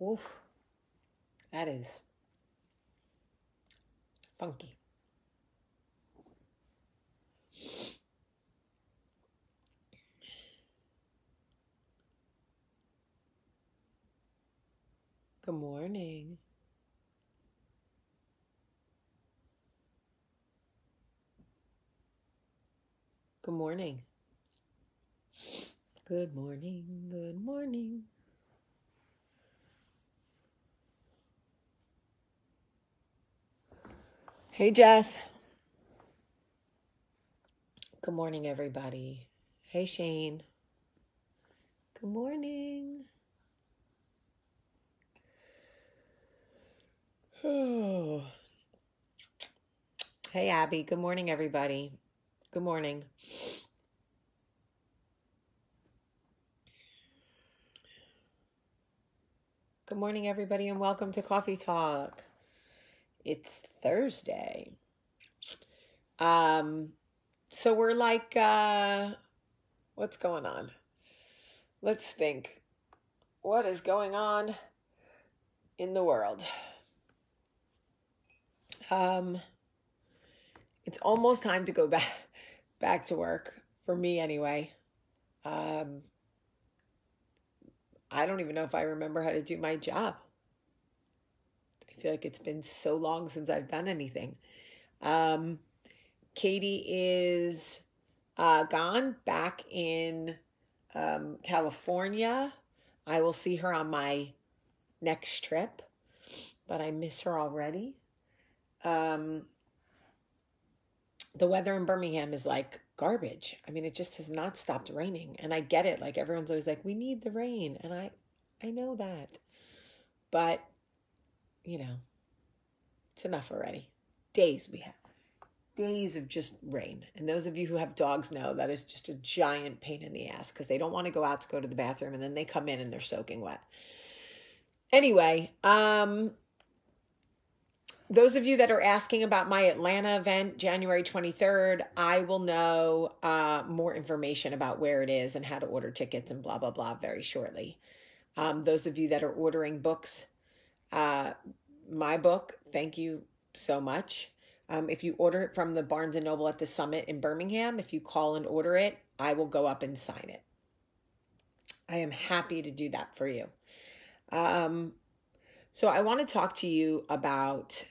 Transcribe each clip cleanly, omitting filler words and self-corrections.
Oof, that is funky. Good morning. Good morning. Good morning. Good morning. Hey, Jess. Good morning, everybody. Hey, Shane. Good morning. Oh. Hey, Abby. Good morning, everybody. Good morning. Good morning, everybody, and welcome to Coffee Talk. It's Thursday. So we're like, what's going on? Let's think. What is going on in the world? It's almost time to go back to work, for me anyway. I don't even know if I remember how to do my job. I feel like it's been so long since I've done anything. Katie is gone back in California. I will see her on my next trip, but I miss her already. The weather in Birmingham is like garbage. I mean, it just has not stopped raining, and I get it. Like, everyone's always like, we need the rain, and I know that, but you know, it's enough already. Days we have. Days of just rain. And those of you who have dogs know that is just a giant pain in the ass because they don't want to go out to go to the bathroom and then they come in and they're soaking wet. Anyway, those of you that are asking about my Atlanta event, January 23rd, I will know more information about where it is and how to order tickets and blah, blah, blah very shortly. Those of you that are ordering books, my book, thank you so much. If you order it from the Barnes & Noble at the Summit in Birmingham, if you call and order it, I will go up and sign it. I am happy to do that for you. So I want to talk to you about,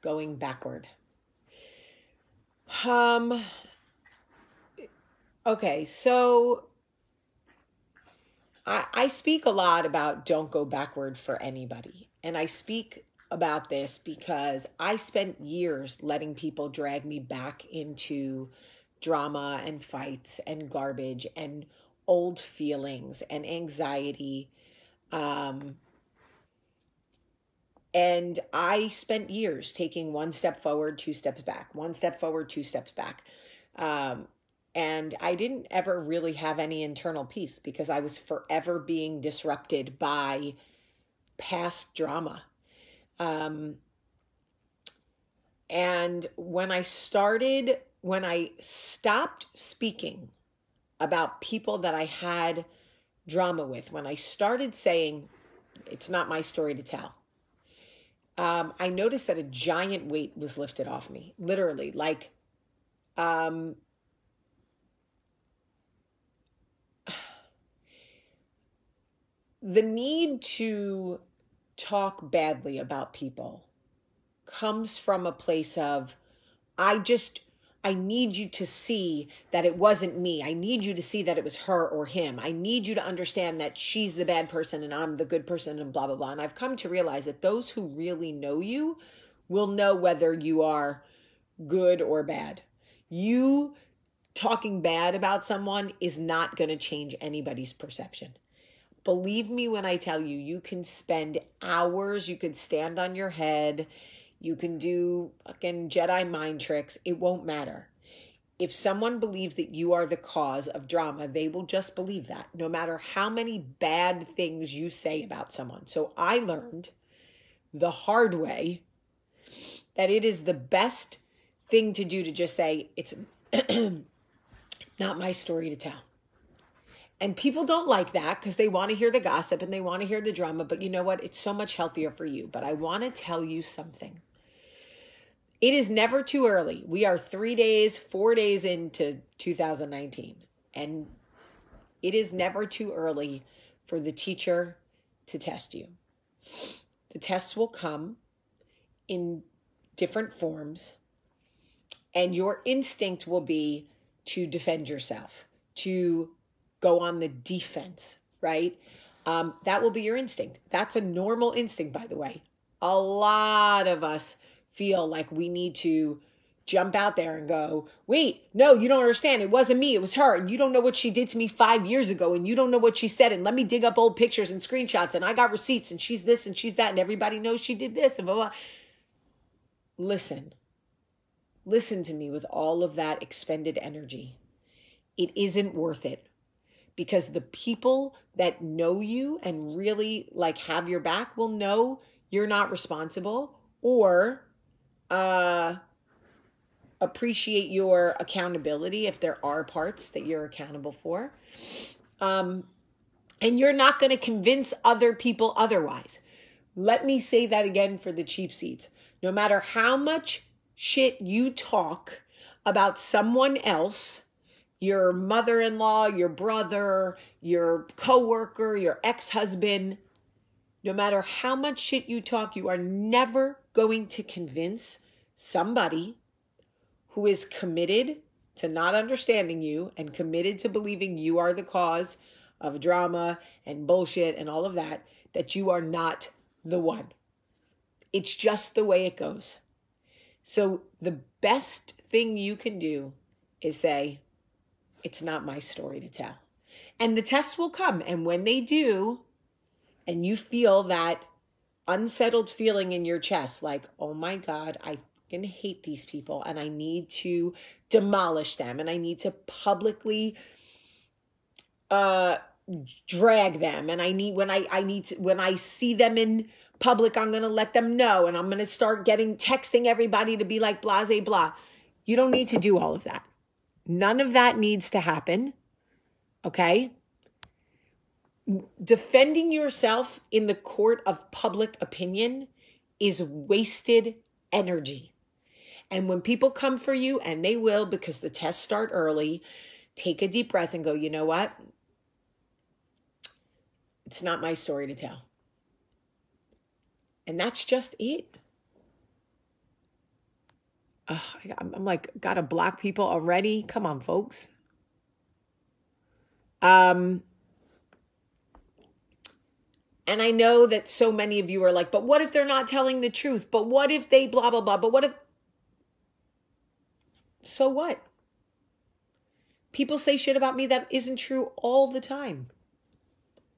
going backward. Okay, so I speak a lot about don't go backward for anybody. And I speak about this because I spent years letting people drag me back into drama and fights and garbage and old feelings and anxiety. And I spent years taking one step forward, two steps back, one step forward, two steps back. And I didn't ever really have any internal peace because I was forever being disrupted by past drama. And when I stopped speaking about people that I had drama with, when I started saying, it's not my story to tell, I noticed that a giant weight was lifted off me, literally, like, the need to talk badly about people comes from a place of, I need you to see that it wasn't me. I need you to see that it was her or him. I need you to understand that she's the bad person and I'm the good person and blah, blah, blah. And I've come to realize that those who really know you will know whether you are good or bad. You talking bad about someone is not going to change anybody's perception. Believe me when I tell you, you can spend hours, you could stand on your head, you can do fucking Jedi mind tricks. It won't matter. If someone believes that you are the cause of drama, they will just believe that, no matter how many bad things you say about someone. So I learned the hard way that it is the best thing to do to just say, Not my story to tell. And people don't like that because they want to hear the gossip and they want to hear the drama. But you know what? It's so much healthier for you. But I want to tell you something. It is never too early. We are 4 days into 2019. And it is never too early for the teacher to test you. The tests will come in different forms. And your instinct will be to defend yourself, to go on the defense, right? That will be your instinct. That's a normal instinct, by the way. A lot of us feel like we need to jump out there and go, wait, no, you don't understand. It wasn't me. It was her. And you don't know what she did to me 5 years ago. And you don't know what she said. And let me dig up old pictures and screenshots. And I got receipts. And she's this and she's that. And everybody knows she did this. And blah, blah. Listen to me with all of that expended energy. It isn't worth it. Because the people that know you and really like have your back will know you're not responsible or appreciate your accountability if there are parts that you're accountable for. And you're not going to convince other people otherwise. Let me say that again for the cheap seats. No matter how much shit you talk about someone else, your mother-in-law, your brother, your coworker, your ex-husband, no matter how much shit you talk, you are never going to convince somebody who is committed to not understanding you and committed to believing you are the cause of drama and bullshit and all of that, that you are not the one. It's just the way it goes. So the best thing you can do is say, it's not my story to tell. And the tests will come. And when they do, and you feel that unsettled feeling in your chest, like, oh my God, I fucking hate these people and I need to demolish them and I need to publicly drag them. And when I see them in public, I'm going to let them know. And I'm going to start texting everybody to be like, blase, blah. You don't need to do all of that. None of that needs to happen, okay? Defending yourself in the court of public opinion is wasted energy. And when people come for you, and they will because the tests start early, take a deep breath and go, you know what? It's not my story to tell. And that's just it. I'm like, gotta block people already. Come on, folks. And I know that so many of you are like, but what if they're not telling the truth? But what if they blah, blah, blah? But what if... So what? People say shit about me that isn't true all the time.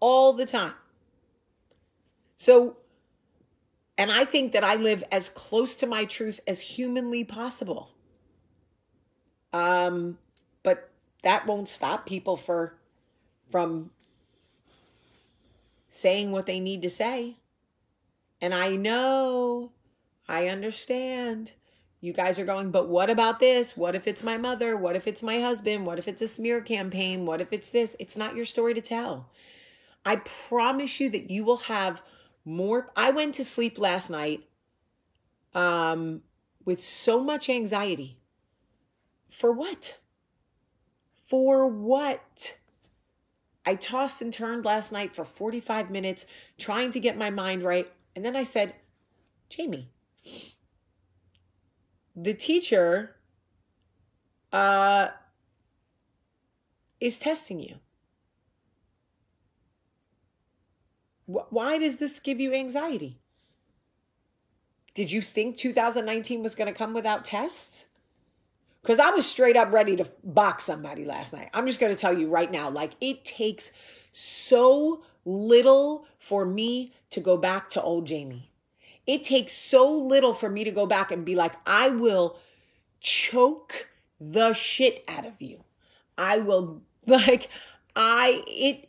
All the time. So... And I think that I live as close to my truth as humanly possible. But that won't stop people from saying what they need to say. And I know, I understand. You guys are going, but what about this? What if it's my mother? What if it's my husband? What if it's a smear campaign? What if it's this? It's not your story to tell. I promise you that you will have more. I went to sleep last night with so much anxiety. For what? For what? I tossed and turned last night for 45 minutes trying to get my mind right. And then I said, Jamie, the teacher is testing you. Why does this give you anxiety? Did you think 2019 was going to come without tests? Because I was straight up ready to box somebody last night. I'm just going to tell you right now, like, it takes so little for me to go back to old Jamie. It takes so little for me to go back and be like, I will choke the shit out of you. I will, like, I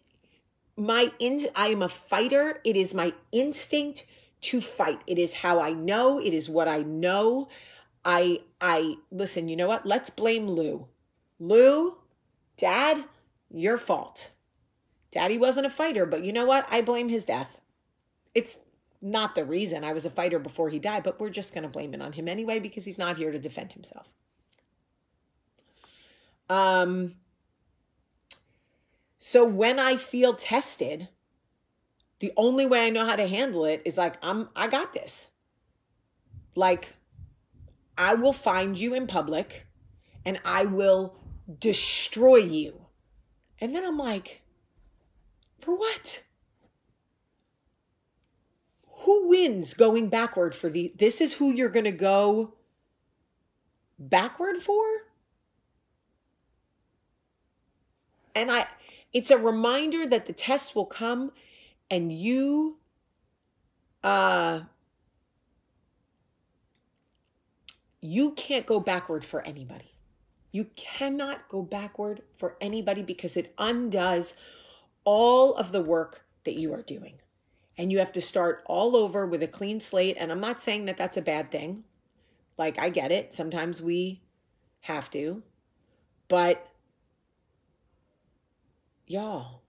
am a fighter. It is my instinct to fight. It is how I know. It is what I know. Listen, you know what? Let's blame Lou. Lou, Dad, your fault. Daddy wasn't a fighter, but you know what? I blame his death. It's not the reason. I was a fighter before he died, but we're just going to blame it on him anyway because he's not here to defend himself. So when I feel tested, the only way I know how to handle it is like, I got this. Like, I will find you in public and I will destroy you. And then I'm like, for what? Who wins going backward for this is who you're going to go backward for? And it's a reminder that the tests will come and you can't go backward for anybody. You cannot go backward for anybody because it undoes all of the work that you are doing. And you have to start all over with a clean slate. And I'm not saying that that's a bad thing. Like, I get it. Sometimes we have to. But, y'all,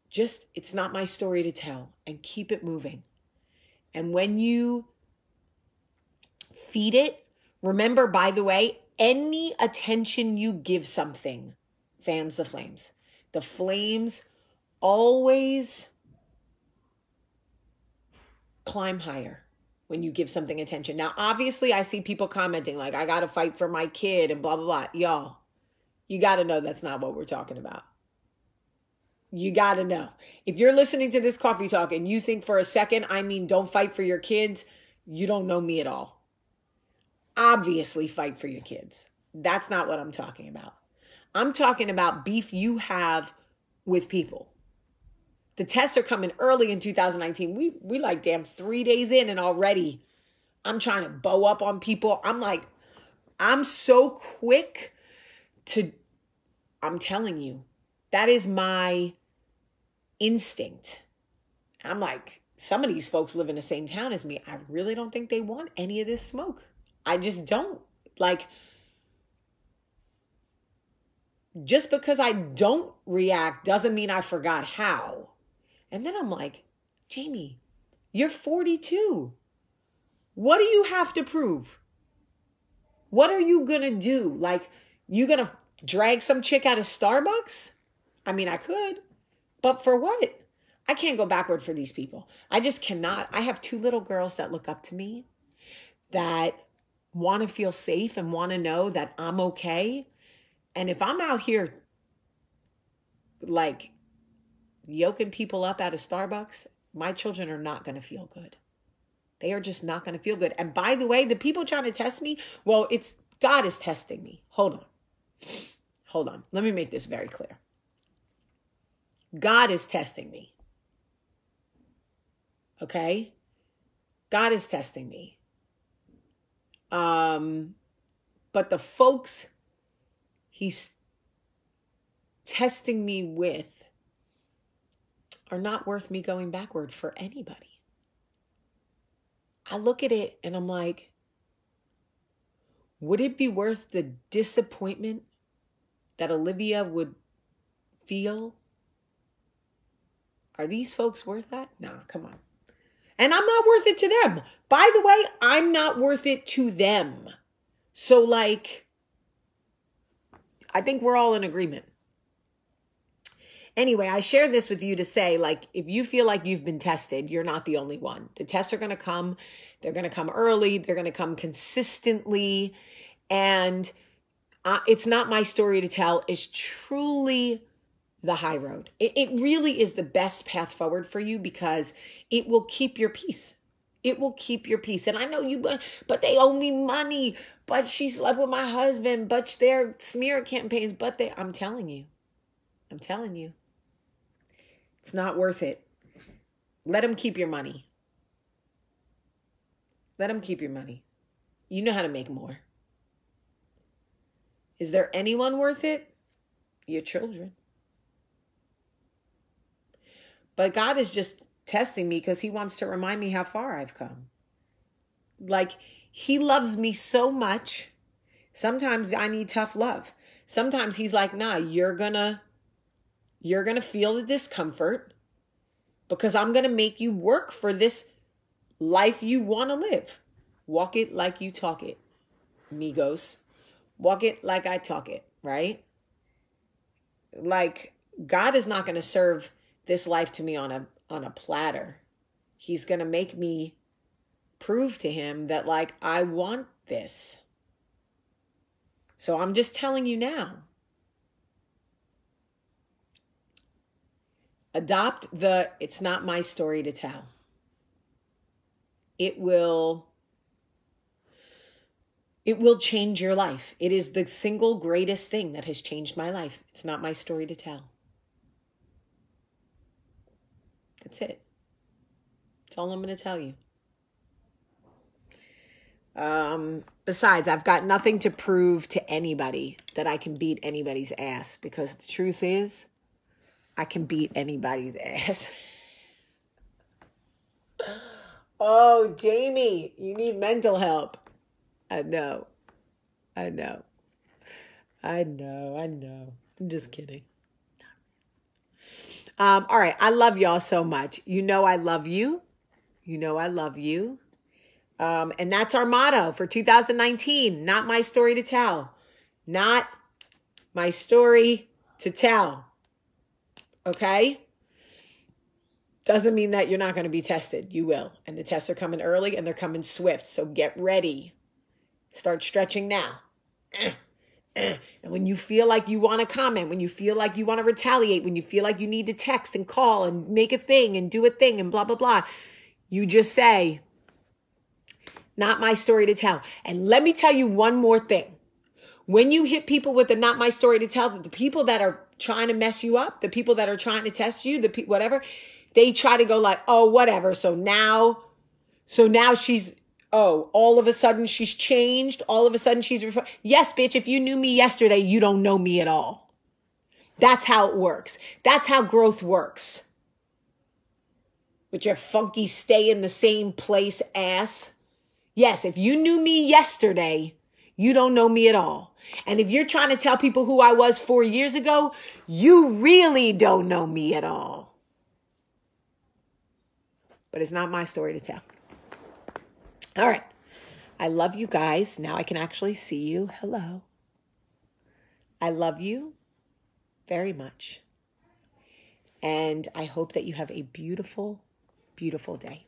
just, it's not my story to tell. And keep it moving. And when you feed it, remember, by the way, any attention you give something fans the flames. The flames always climb higher when you give something attention. Now, obviously, I see people commenting like, I got to fight for my kid and blah, blah, blah. Y'all, you got to know that's not what we're talking about. You got to know. If you're listening to this coffee talk and you think for a second, I mean, don't fight for your kids, you don't know me at all. Obviously, fight for your kids. That's not what I'm talking about. I'm talking about beef you have with people. The tests are coming early in 2019. We like, damn, 3 days in and already I'm trying to bow up on people. I'm like, I'm so quick I'm telling you, that is my instinct. I'm like, some of these folks live in the same town as me. I really don't think they want any of this smoke. I just don't. Like, just because I don't react doesn't mean I forgot how. And then I'm like, Jamie, you're 42. What do you have to prove? What are you going to do? Like, you going to drag some chick out of Starbucks? I mean, I could, but for what? I can't go backward for these people. I just cannot. I have 2 little girls that look up to me, that want to feel safe and want to know that I'm okay. And if I'm out here like yoking people up out of Starbucks, my children are not going to feel good. They are just not going to feel good. And by the way, the people trying to test me, well, it's God is testing me. Hold on. Let me make this very clear. God is testing me. Okay? God is testing me. But the folks he's testing me with are not worth me going backward for anybody. I look at it and I'm like, would it be worth the disappointment that Olivia would feel? Are these folks worth that? Nah, come on. And I'm not worth it to them. By the way, I'm not worth it to them. So like, I think we're all in agreement. Anyway, I share this with you to say, like, if you feel like you've been tested, you're not the only one. The tests are going to come. They're going to come early. They're going to come consistently. And it's not my story to tell. It's truly the high road. It really is the best path forward for you because it will keep your peace. It will keep your peace. And I know but they owe me money. But she slept with my husband. But their smear campaigns. I'm telling you. It's not worth it. Let them keep your money. Let them keep your money. You know how to make more. Is there anyone worth it? Your children. But God is just testing me because he wants to remind me how far I've come. Like, he loves me so much. Sometimes I need tough love. Sometimes he's like, nah, you're gonna feel the discomfort because I'm gonna make you work for this life you want to live. Walk it like you talk it, Migos. Walk it like I talk it, right? Like, God is not going to serve this life to me on a platter. He's going to make me prove to him that, like, I want this. So I'm just telling you now. Adopt the "it's not my story to tell." It will change your life. It is the single greatest thing that has changed my life. It's not my story to tell. That's it. That's all I'm going to tell you. Besides, I've got nothing to prove to anybody that I can beat anybody's ass, because the truth is, I can beat anybody's ass. Oh, Jamie, you need mental help. I know. I'm just kidding. All right. I love y'all so much. You know I love you. And that's our motto for 2019. Not my story to tell. Not my story to tell. Okay? Doesn't mean that you're not going to be tested. You will. And the tests are coming early and they're coming swift. So get ready. Start stretching now. And when you feel like you want to comment, when you feel like you want to retaliate, when you feel like you need to text and call and make a thing and do a thing and blah, blah, blah, you just say, not my story to tell. And let me tell you one more thing. When you hit people with the not my story to tell, the people that are trying to mess you up, the people that are trying to test you, whatever, they try to go like, oh, whatever. So now she's, oh, all of a sudden she's changed. All of a sudden she's, yes, bitch, if you knew me yesterday, you don't know me at all. That's how it works. That's how growth works. With your funky stay in the same place ass. Yes, if you knew me yesterday, you don't know me at all. And if you're trying to tell people who I was 4 years ago, you really don't know me at all. But it's not my story to tell. All right. I love you guys. Now I can actually see you. Hello. I love you very much. And I hope that you have a beautiful, beautiful day.